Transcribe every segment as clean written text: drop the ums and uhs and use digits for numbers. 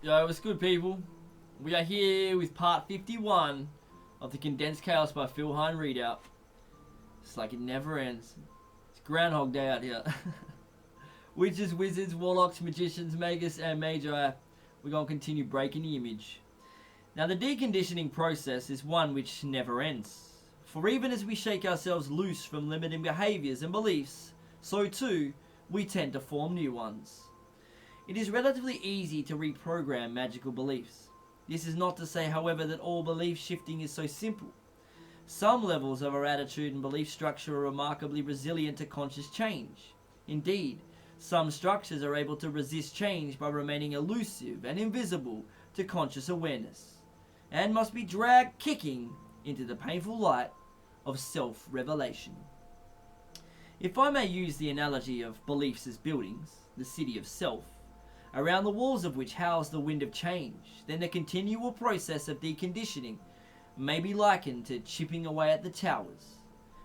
Yo, what's good, people? We are here with part 51 of the Condensed Chaos by Hines readout. It's like it never ends. It's Groundhog Day out here. Witches, wizards, warlocks, magicians, magus, and magi. We're going to continue breaking the image. Now, the deconditioning process is one which never ends. For even as we shake ourselves loose from limiting behaviors and beliefs, so too, we tend to form new ones. It is relatively easy to reprogram magical beliefs. This is not to say, however, that all belief shifting is so simple. Some levels of our attitude and belief structure are remarkably resilient to conscious change. Indeed, some structures are able to resist change by remaining elusive and invisible to conscious awareness, and must be dragged kicking into the painful light of self-revelation. If I may use the analogy of beliefs as buildings, the city of self, around the walls of which house the wind of change, then the continual process of deconditioning may be likened to chipping away at the towers,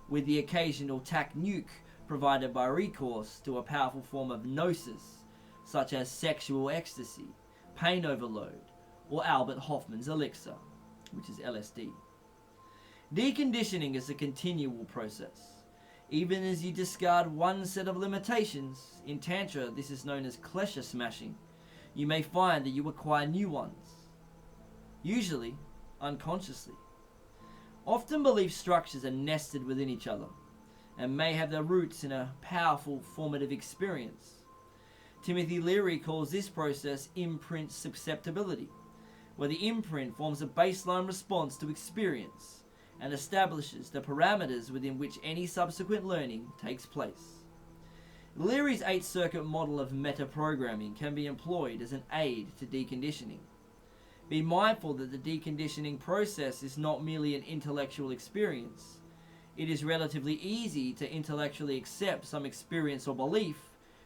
with the occasional tack nuke provided by recourse to a powerful form of gnosis, such as sexual ecstasy, pain overload, or Albert Hoffman's elixir, which is LSD. Deconditioning is a continual process. Even as you discard one set of limitations, in Tantra this is known as klesha smashing, you may find that you acquire new ones, usually unconsciously. Often belief structures are nested within each other, and may have their roots in a powerful formative experience. Timothy Leary calls this process imprint susceptibility, where the imprint forms a baseline response to experience and establishes the parameters within which any subsequent learning takes place. Leary's 8-circuit model of meta-programming can be employed as an aid to deconditioning. Be mindful that the deconditioning process is not merely an intellectual experience. It is relatively easy to intellectually accept some experience or belief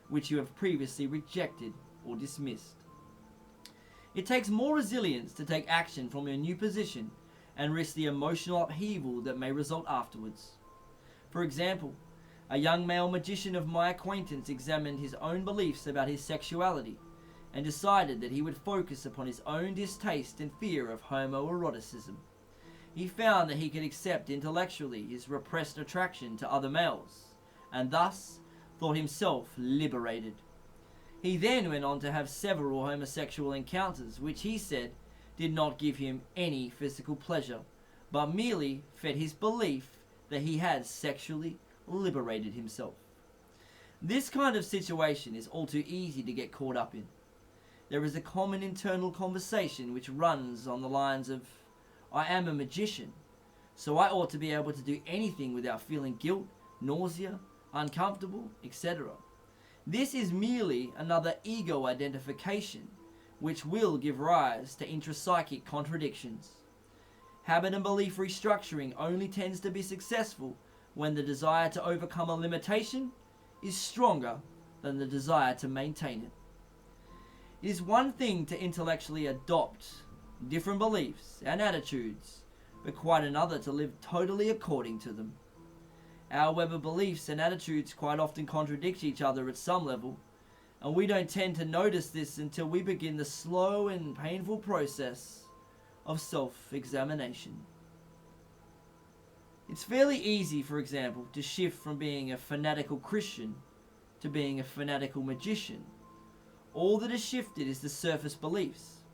which you have previously rejected or dismissed. It takes more resilience to take action from your new position and risk the emotional upheaval that may result afterwards. For example, a young male magician of my acquaintance examined his own beliefs about his sexuality and decided that he would focus upon his own distaste and fear of homoeroticism. He found that he could accept intellectually his repressed attraction to other males, and thus thought himself liberated. He then went on to have several homosexual encounters, which he said did not give him any physical pleasure, but merely fed his belief that he had sexually liberated himself. This kind of situation is all too easy to get caught up in. There is a common internal conversation which runs on the lines of, I am a magician, so I ought to be able to do anything without feeling guilt, nausea, uncomfortable, etc. This is merely another ego identification, which will give rise to intrapsychic contradictions. Habit and belief restructuring only tends to be successful when the desire to overcome a limitation is stronger than the desire to maintain it. It is one thing to intellectually adopt different beliefs and attitudes, but quite another to live totally according to them. However, beliefs and attitudes quite often contradict each other at some level, and we don't tend to notice this until we begin the slow and painful process of self-examination. It's fairly easy, for example, to shift from being a fanatical Christian to being a fanatical magician. All that is shifted is the surface beliefs.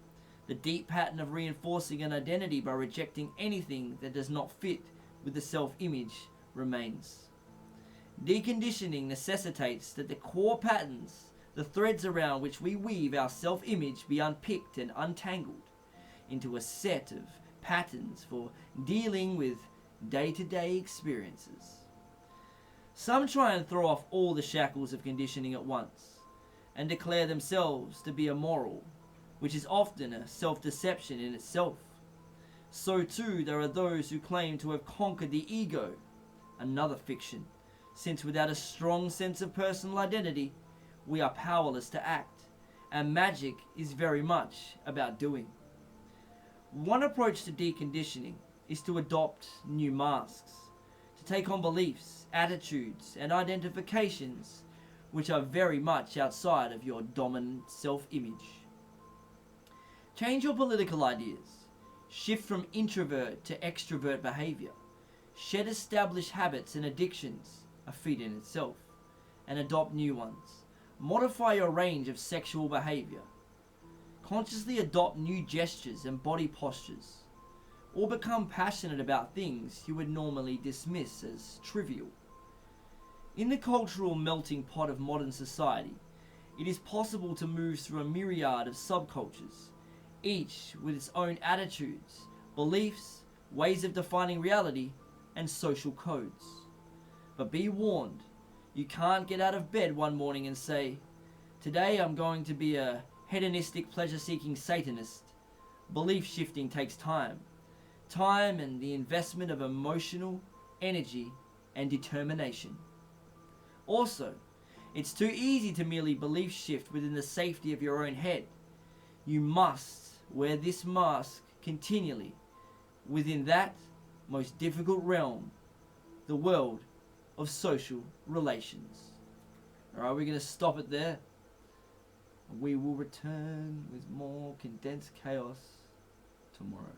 The deep pattern of reinforcing an identity by rejecting anything that does not fit with the self-image remains. Deconditioning necessitates that the core patterns, the threads around which we weave our self-image, be unpicked and untangled into a set of patterns for dealing with day-to-day experiences. Some try and throw off all the shackles of conditioning at once and declare themselves to be immoral, which is often a self-deception in itself. So too there are those who claim to have conquered the ego, another fiction, since without a strong sense of personal identity, we are powerless to act, and magic is very much about doing. One approach to deconditioning is to adopt new masks, to take on beliefs, attitudes, and identifications which are very much outside of your dominant self-image. Change your political ideas. Shift from introvert to extrovert behavior. Shed established habits and addictions, a feat in itself, and adopt new ones. Modify your range of sexual behavior. Consciously adopt new gestures and body postures. Or become passionate about things you would normally dismiss as trivial. In the cultural melting pot of modern society, it is possible to move through a myriad of subcultures, each with its own attitudes, beliefs, ways of defining reality, and social codes. But be warned, you can't get out of bed one morning and say, "Today I'm going to be a hedonistic pleasure-seeking Satanist." Belief shifting takes time. Time and the investment of emotional energy and determination. Also, it's too easy to merely belief shift within the safety of your own head. You must wear this mask continually within that most difficult realm, the world of social relations. Alright, we're going to stop it there. We will return with more condensed chaos tomorrow.